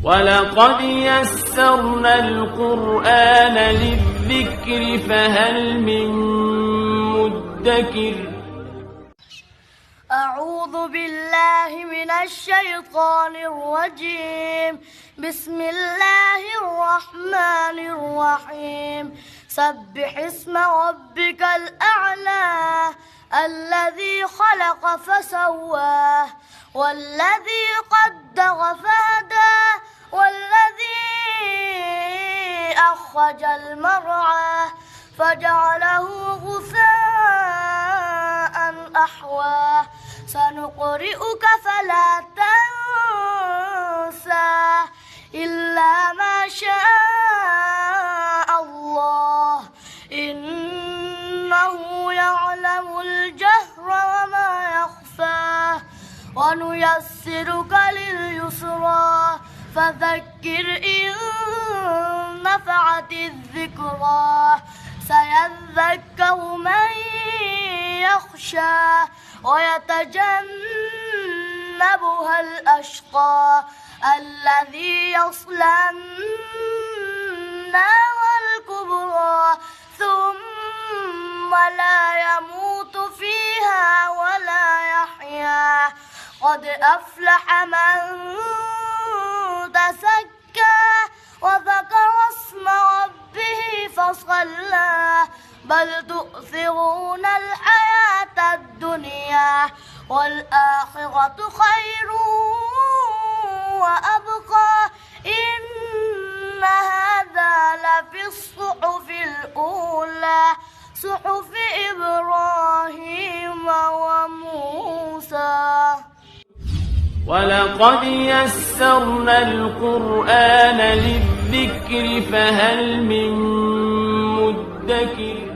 ولقد يسرنا القرآن للذكر فهل من مدكر أعوذ بالله من الشيطان الرجيم. بسم الله الرحمن الرحيم. سبح اسم ربك الأعلى الذي خلق فسواه والذي قدر فهدى والذي أخرج المرعى فجعله غثاء أحواه سنقرئك فلا تنسى إلا ما شاء الله إنه يعلم الجهر وما يخفى ونيسرك لليسرى فذكر إن نفعت الذكرى سيذكر من يخشى ويتجنبها الأشقى الذي يصلى النار الكبرى ثم لا يموت فيها ولا يحيا قد أفلح من تزكى وذكر اسم ربه فصلى بل تؤثرون الحياة الدنيا والآخرة خير وأبقى إن هذا لفي الصحف الأولى صحف إبراهيم وموسى. ولقد يسرنا القرآن للذكر فهل من مدكر